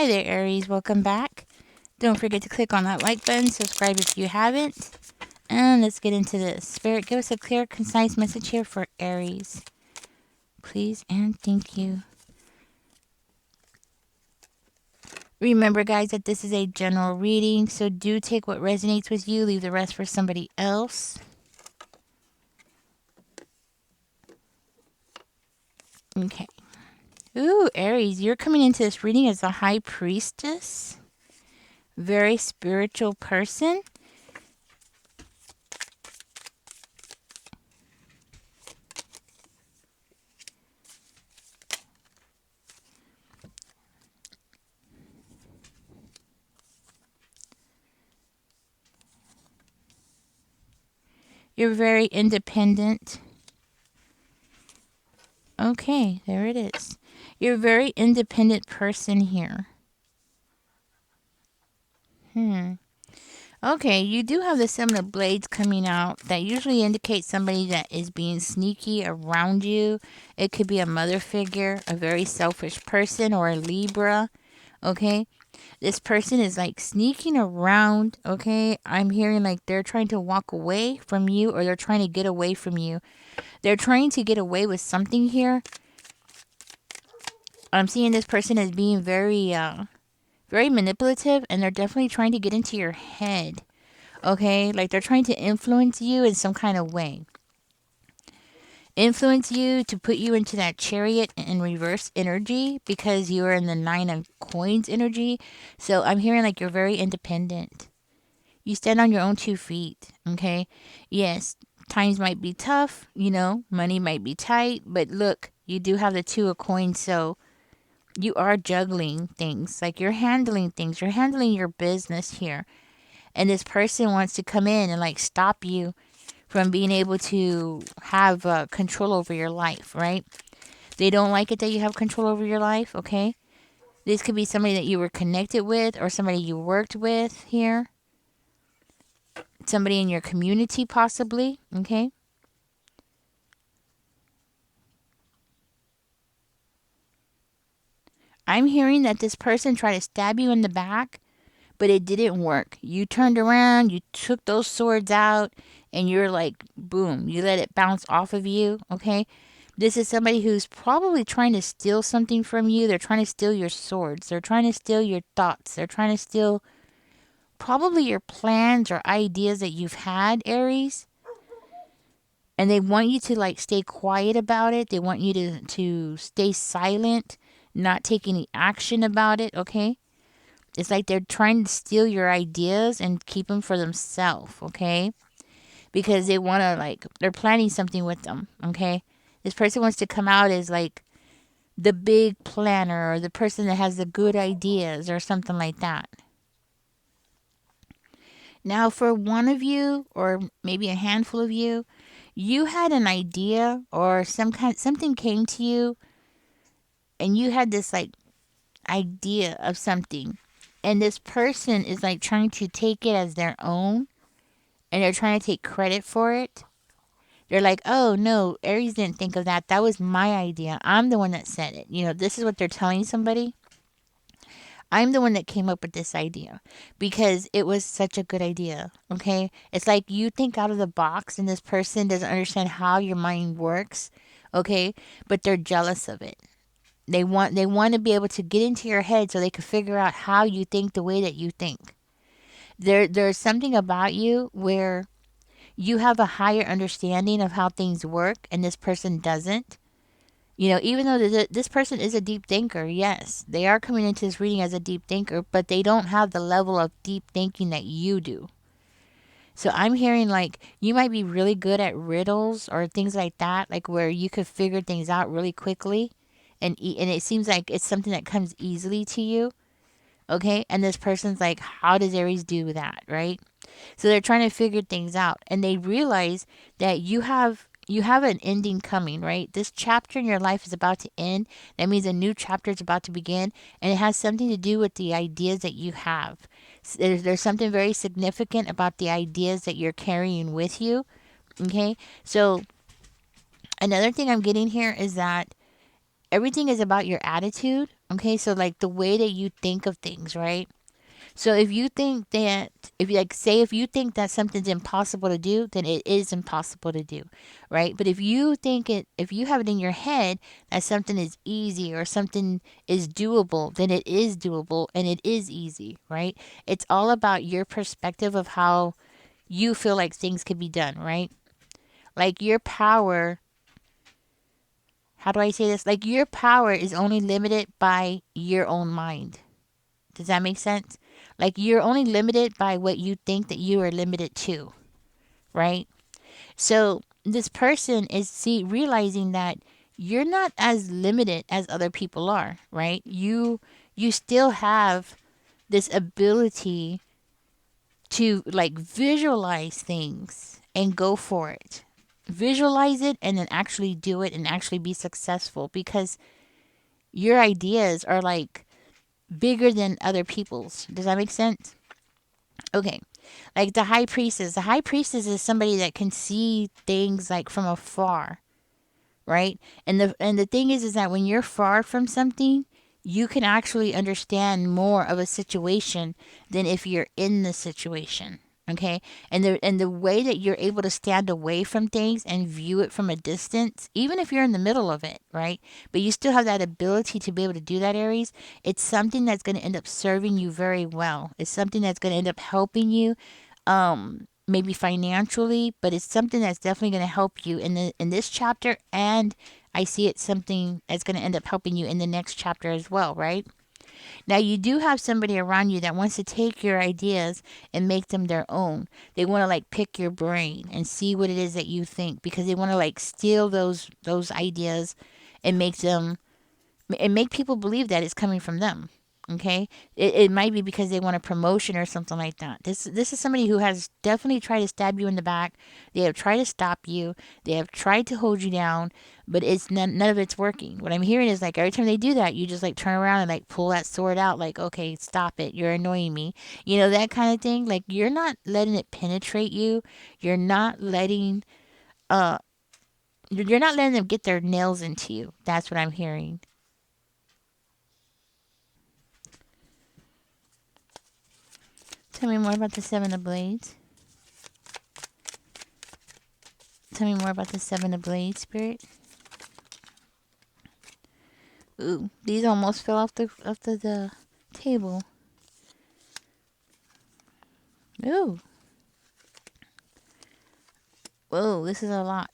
Hi there, Aries. Welcome back. Don't forget to click on that like button, subscribe if you haven't. And let's get into this. Spirit, give us a clear, concise message here for Aries. Please and thank you. Remember, guys, that this is a general reading, so do take what resonates with you, leave the rest for somebody else. Okay. Ooh, Aries, you're coming into this reading as a high priestess. Very spiritual person. You're very independent. Okay, there it is. You're a very independent person here. Okay, you do have the Seven of Blades coming out. That usually indicates somebody that is being sneaky around you. It could be a mother figure, a very selfish person, or a Libra. Okay, this person is like sneaking around. Okay, I'm hearing like they're trying to walk away from you, or they're trying to get away from you. They're trying to get away with something here. I'm seeing this person as being very manipulative, and they're definitely trying to get into your head. Okay, like they're trying to influence you in some kind of way. Influence you to put you into that chariot in reverse energy because you're in the Nine of Coins energy. So I'm hearing like you're very independent. You stand on your own 2 feet. Okay, yes, times might be tough, money might be tight, but look, you do have the Two of Coins, so you are juggling things, like you're handling things, you're handling your business here. And this person wants to come in and like stop you from being able to have control over your life, right? They don't like it that you have control over your life, okay? This could be somebody that you were connected with or somebody you worked with here. Somebody in your community, possibly, okay? I'm hearing that this person tried to stab you in the back, but it didn't work. You turned around, you took those swords out, and you're like, boom, you let it bounce off of you, okay? This is somebody who's probably trying to steal something from you. They're trying to steal your swords. They're trying to steal your thoughts. They're trying to steal probably your plans or ideas that you've had, Aries. And they want you to like stay quiet about it. They want you to stay silent, not take any action about it, okay? It's like they're trying to steal your ideas and keep them for themselves, okay? Because they want to, like, they're planning something with them, okay? This person wants to come out as like the big planner or the person that has the good ideas or something like that. Now, for one of you, or maybe a handful of you, you had an idea or something came to you, and you had this like idea of something, and this person is like trying to take it as their own, and they're trying to take credit for it. They're like, oh no, Aries didn't think of that. That was my idea. I'm the one that said it. This is what they're telling somebody. I'm the one that came up with this idea because it was such a good idea. Okay. It's like you think out of the box and this person doesn't understand how your mind works. Okay. But they're jealous of it. They want to be able to get into your head so they can figure out how you think the way that you think. There's something about you where you have a higher understanding of how things work and this person doesn't. Even though this person is a deep thinker, yes, they are coming into this reading as a deep thinker, but they don't have the level of deep thinking that you do. So I'm hearing like you might be really good at riddles or things like that, like where you could figure things out really quickly, and it seems like it's something that comes easily to you. Okay, and this person's like, how does Aries do that, right? So they're trying to figure things out, and they realize that you have an ending coming, right? This chapter in your life is about to end. That means a new chapter is about to begin, and it has something to do with the ideas that you have. There's something very significant about the ideas that you're carrying with you. Okay, so another thing I'm getting here is that everything is about your attitude. Okay, so like the way that you think of things, right? So if you think that, if you like, say, if you think that something's impossible to do, then it is impossible to do, right? But if you think it, if you have it in your head that something is easy or something is doable, then it is doable and it is easy, right? It's all about your perspective of how you feel like things could be done, right? Like your power, how do I say this? Like your power is only limited by your own mind. Does that make sense? Like you're only limited by what you think that you are limited to, right? So this person is realizing that you're not as limited as other people are, right? You still have this ability to like visualize things and go for it. Visualize it and then actually do it and actually be successful because your ideas are like bigger than other people's. Does that make sense? Okay. Like the high priestess. The high priestess is somebody that can see things like from afar, right? And the thing is that when you're far from something, you can actually understand more of a situation than if you're in the situation. Okay? And the way that you're able to stand away from things and view it from a distance, even if you're in the middle of it, right? But you still have that ability to be able to do that, Aries. It's something that's going to end up serving you very well. It's something that's going to end up helping you maybe financially, but it's something that's definitely going to help you in this chapter, and I see it something that's going to end up helping you in the next chapter as well, right? Now you do have somebody around you that wants to take your ideas and make them their own. They want to like pick your brain and see what it is that you think because they want to like steal those ideas and make them and make people believe that it's coming from them. Okay, it might be because they want a promotion or something like that. This is somebody who has definitely tried to stab you in the back. They have tried to stop you. They have tried to hold you down, but it's none of it's working. What I'm hearing is like every time they do that, you just like turn around and like pull that sword out. Like, okay, stop it. You're annoying me. You know that kind of thing. Like you're not letting it penetrate you. You're not letting uh you're not letting them get their nails into you. That's what I'm hearing. Tell me more about the Seven of Blades. Tell me more about the Seven of Blades, Spirit. Ooh, these almost fell off the table. Ooh, whoa, this is a lot.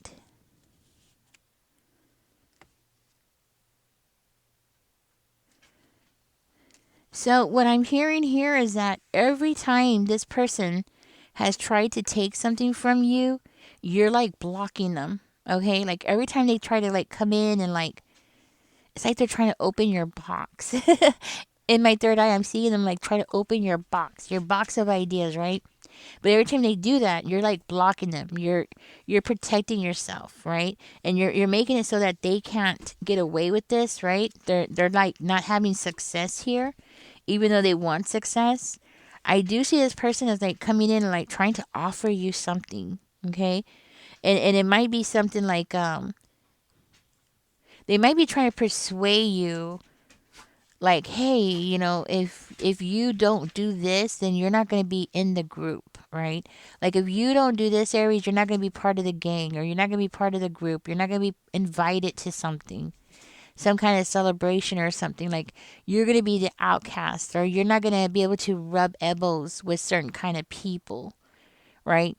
So what I'm hearing here is that every time this person has tried to take something from you, you're like blocking them. Okay, like every time they try to like come in and like it's like they're trying to open your box. In my third eye, I'm seeing them like try to open your box of ideas, right? But every time they do that, you're like blocking them. You're protecting yourself, right? And you're making it so that they can't get away with this, right? They're like not having success here, even though they want success. I do see this person as like coming in and like trying to offer you something, okay? And it might be something like they might be trying to persuade you like, hey, if you don't do this, then you're not going to be in the group, right? Like if you don't do this, Aries, you're not going to be part of the gang, or you're not going to be part of the group, you're not going to be invited to something, some kind of celebration or something. Like you're going to be the outcast, or you're not going to be able to rub elbows with certain kind of people, right?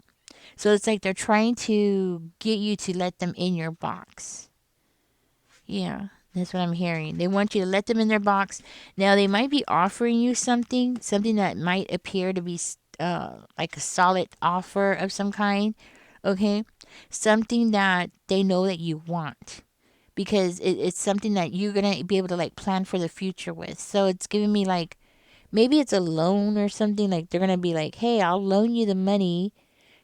So it's like they're trying to get you to let them in your box. Yeah, that's what I'm hearing. They want you to let them in their box. Now, they might be offering you something that might appear to be like a solid offer of some kind. Okay, something that they know that you want because it's something that you're gonna be able to like plan for the future with. So it's giving me like maybe it's a loan or something. Like they're gonna be like, hey, I'll loan you the money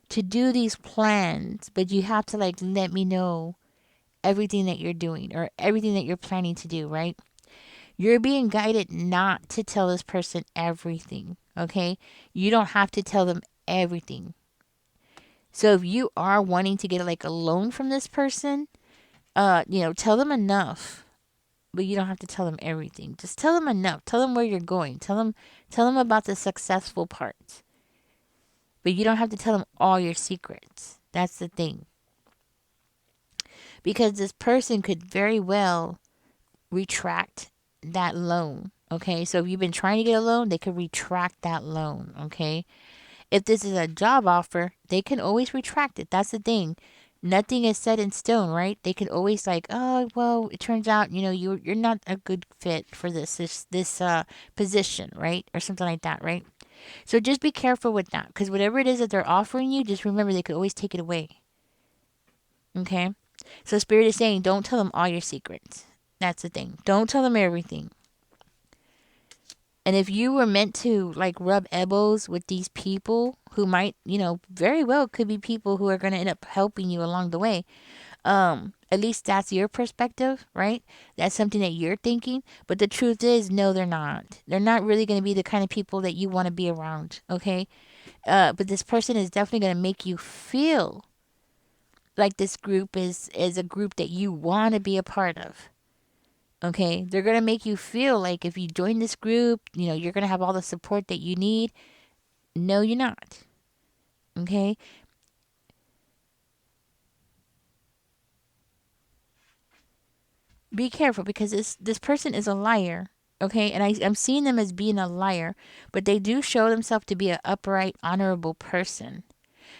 to do these plans, but you have to like let me know everything that you're doing or everything that you're planning to do, right? You're being guided not to tell this person everything, okay? You don't have to tell them everything. So if you are wanting to get like a loan from this person, tell them enough. but you don't have to tell them everything. Just tell them enough. Tell them where you're going. Tell them about the successful parts. But you don't have to tell them all your secrets. That's the thing. Because this person could very well retract that loan. Okay, so if you've been trying to get a loan, they could retract that loan. Okay, if this is a job offer, they can always retract it. That's the thing. Nothing is set in stone, right? They can always like, oh well, it turns out you're not a good fit for this position, right, or something like that, right? So just be careful with that, because whatever it is that they're offering you, just remember they could always take it away. Okay, so Spirit is saying, don't tell them all your secrets. That's the thing. Don't tell them everything. And if you were meant to like rub elbows with these people who might, very well could be people who are going to end up helping you along the way. At least that's your perspective, right? That's something that you're thinking. But the truth is, no, they're not. They're not really going to be the kind of people that you want to be around, okay? But this person is definitely going to make you feel like this group is a group that you want to be a part of. Okay, they're going to make you feel like if you join this group, you're going to have all the support that you need. No, you're not. Okay, be careful, because this person is a liar. Okay, and I'm seeing them as being a liar, but they do show themselves to be an upright, honorable person.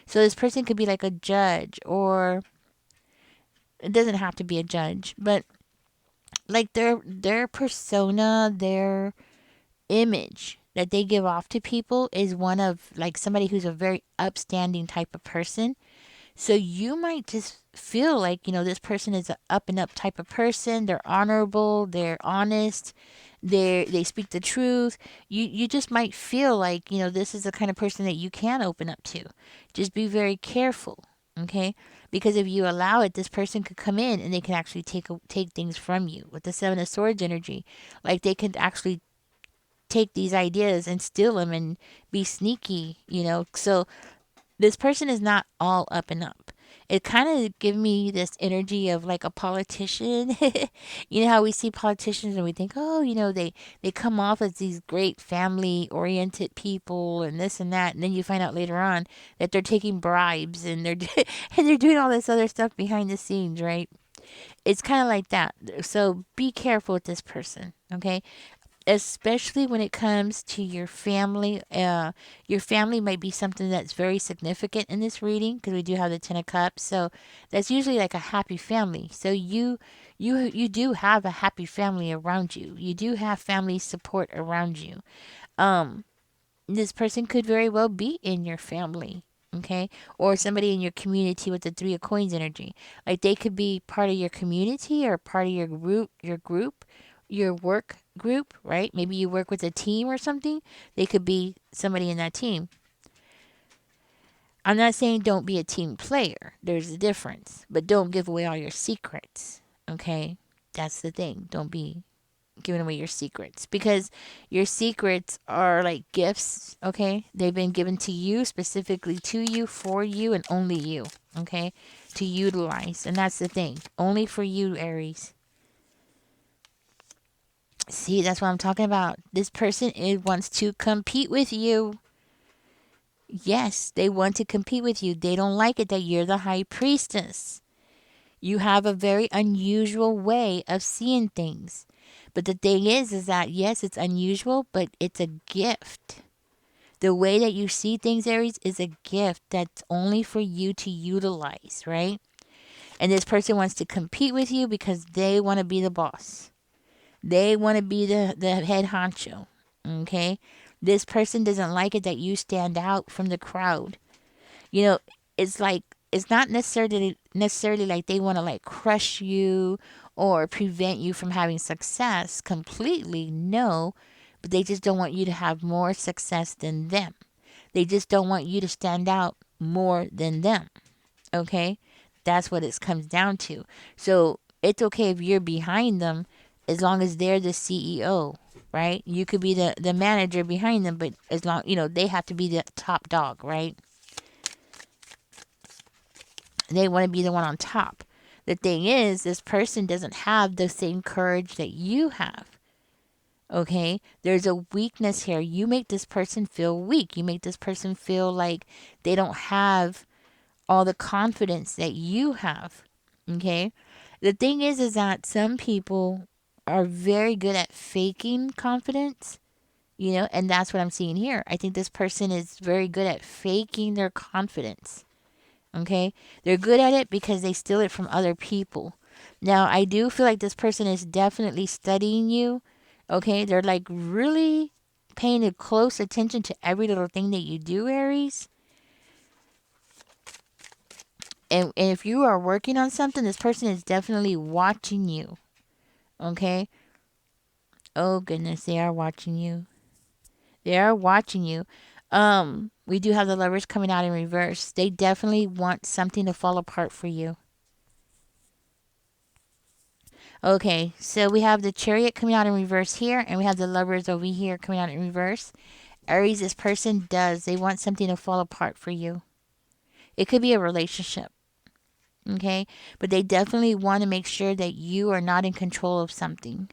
So this person could be like a judge, or it doesn't have to be a judge, but like their persona, their image that they give off to people is one of like somebody who's a very upstanding type of person. So you might just feel like, this person is an up and up type of person. They're honorable, they're honest, they speak the truth. You just might feel like, this is the kind of person that you can open up to. Just be very careful, okay? Because if you allow it, this person could come in and they can actually take things from you with the Seven of Swords energy. Like they could actually take these ideas and steal them and be sneaky. So this person is not all up and up. It kind of give me this energy of like a politician. You know how we see politicians and we think, oh, they come off as these great family oriented people and this and that, and then you find out later on that they're taking bribes and they're and they're doing all this other stuff behind the scenes, right? It's kind of like that. So be careful with this person, okay? Especially when it comes to your family. Your family might be something that's very significant in this reading, because we do have the Ten of Cups. So that's usually like a happy family. So you do have a happy family around you. You do have family support around you. Um, this person could very well be in your family, okay, or somebody in your community with the Three of Coins energy. Like they could be part of your community or part of your work group, right? Maybe you work with a team or something. They could be somebody in that team. I'm not saying don't be a team player. There's a difference. But don't give away all your secrets. Okay? That's the thing. Don't be giving away your secrets, because your secrets are like gifts, okay? They've been given to you, specifically to you, for you, and only you, okay? To utilize. And that's the thing. Only for you, Aries. See, that's what I'm talking about. This person wants to compete with you. Yes, they want to compete with you. They don't like it that you're the high priestess. You have a very unusual way of seeing things. But the thing is that yes, it's unusual, but it's a gift. The way that you see things, Aries, is a gift that's only for you to utilize, right? And this person wants to compete with you because they want to be the boss. They want to be the head honcho. Okay? This person doesn't like it that you stand out from the crowd. You know, it's like it's not necessarily like they want to like crush you or prevent you from having success completely. No, but they just don't want you to have more success than them. They just don't want you to stand out more than them. Okay? That's what it comes down to. So it's okay if you're behind them as long as they're the CEO, right? You could be the manager behind them, but as long, they have to be the top dog, right? They want to be the one on top. The thing is, this person doesn't have the same courage that you have. Okay? There's a weakness here. You make this person feel weak. You make this person feel like they don't have all the confidence that you have. Okay? The thing is that some people are very good at faking confidence, and that's what I'm seeing here. I think this person is very good at faking their confidence. Okay? They're good at it because they steal it from other people. Now, I do feel like this person is definitely studying you. Okay? They're like really paying a close attention to every little thing that you do, Aries. And if you are working on something, this person is definitely watching you. Okay? Oh, goodness, they are watching you. They are watching you. We do have the lovers coming out in reverse. They definitely want something to fall apart for you. Okay, so we have the chariot coming out in reverse here, and we have the lovers over here coming out in reverse. Aries, this person does. They want something to fall apart for you. It could be a relationship, okay? But they definitely want to make sure that you are not in control of something.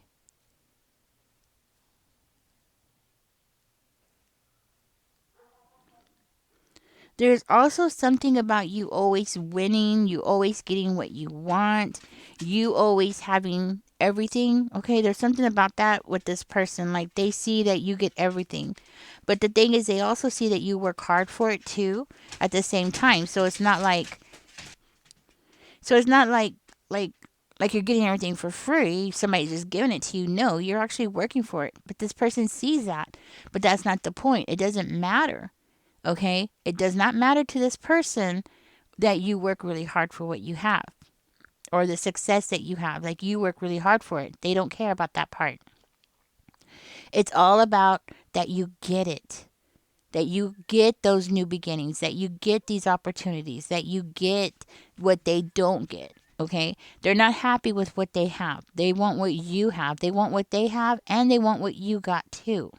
There's also something about you always winning, you always getting what you want, you always having everything. Okay, there's something about that with this person. Like they see that you get everything. But the thing is they also see that you work hard for it too at the same time. So it's not like like like you're getting everything for free. Somebody's just giving it to you. No, you're actually working for it. But this person sees that. But that's not the point. It doesn't matter. Okay? It does not matter to this person that you work really hard for what you have or the success that you have. Like you work really hard for it. They don't care about that part. It's all about that you get it. That you get those new beginnings, that you get these opportunities, that you get what they don't get. Okay? They're not happy with what they have. They want what you have. They want what they have and they want what you got too.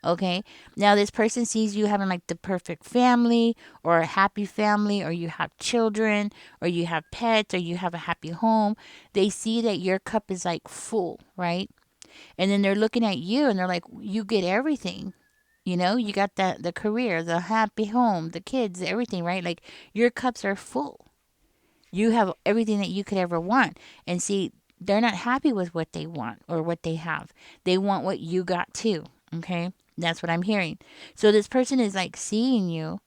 Okay. Now, this person sees you having like the perfect family or a happy family, or you have children, or you have pets, or you have a happy home. They see that your cup is like full, right? And then they're looking at you and they're like, you get everything. You got the career, the happy home, the kids, everything, right? Like your cups are full. You have everything that you could ever want. And see, they're not happy with what they want or what they have. They want what you got too. Okay? That's what I'm hearing. So this person is like seeing you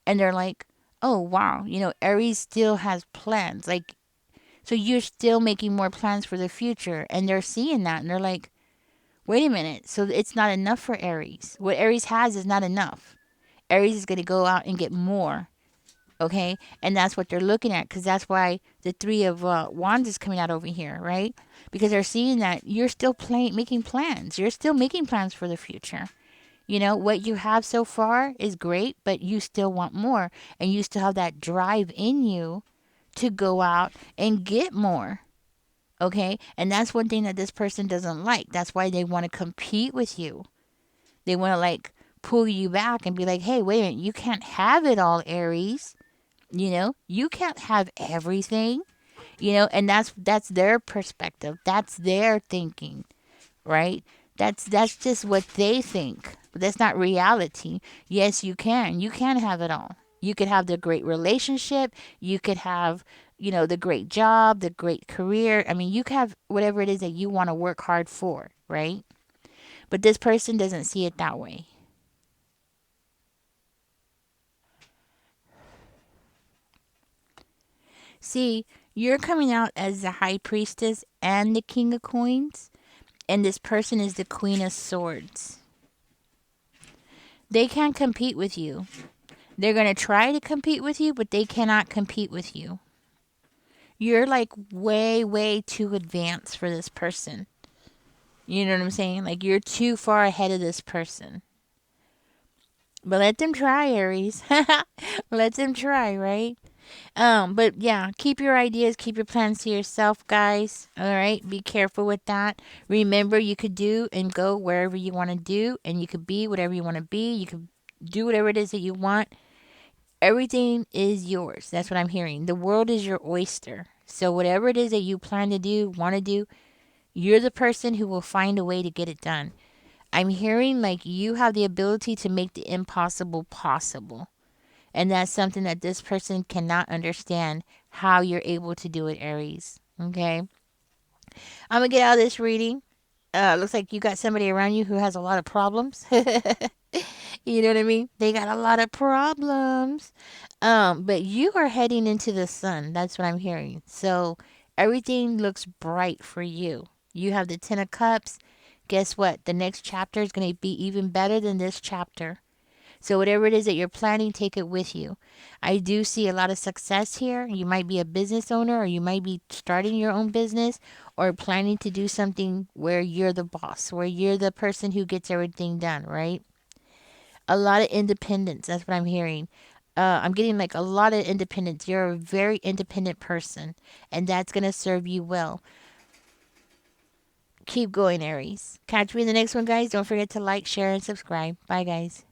and they're like, oh, wow, Aries still has plans. Like, so you're still making more plans for the future. And they're seeing that and they're like, wait a minute. So it's not enough for Aries. What Aries has is not enough. Aries is going to go out and get more. Okay, and that's what they're looking at, because that's why the three of wands is coming out over here, right? Because they're seeing that you're still making plans. You're still making plans for the future. What you have so far is great, but you still want more, and you still have that drive in you to go out and get more. Okay, and that's one thing that this person doesn't like. That's why they want to compete with you. They want to like pull you back and be like, hey, wait a minute, you can't have it all, Aries. You can't have everything. And that's their perspective. That's their thinking, right? That's just what they think. But that's not reality. Yes, you can. You can have it all. You could have the great relationship. You could have, the great job, the great career. I mean, you could have whatever it is that you want to work hard for, right? But this person doesn't see it that way. See, you're coming out as the high priestess and the king of coins, and this person is the queen of swords. They can't compete with you. They're going to try to compete with you, but they cannot compete with you. You're like way, way too advanced for this person. You know what I'm saying? Like you're too far ahead of this person. But let them try, Aries. Let them try, right? But yeah, keep your ideas, keep your plans to yourself, guys. All right, be careful with that. Remember, you could do and go wherever you want to do, and you could be whatever you want to be. You could do whatever it is that you want. Everything is yours. That's what I'm hearing. The world is your oyster. So whatever it is that you plan to do, want to do, you're the person who will find a way to get it done. I'm hearing like you have the ability to make the impossible possible. And that's something that this person cannot understand how you're able to do it, Aries. Okay. I'm going to get out of this reading. Looks like you got somebody around you who has a lot of problems. You know what I mean? They got a lot of problems. But you are heading into the sun. That's what I'm hearing. So everything looks bright for you. You have the 10 of cups. Guess what? The next chapter is going to be even better than this chapter. So whatever it is that you're planning, take it with you. I do see a lot of success here. You might be a business owner, or you might be starting your own business, or planning to do something where you're the boss, where you're the person who gets everything done, right? A lot of independence. That's what I'm hearing. I'm getting like a lot of independence. You're a very independent person, and that's going to serve you well. Keep going, Aries. Catch me in the next one, guys. Don't forget to like, share, and subscribe. Bye, guys.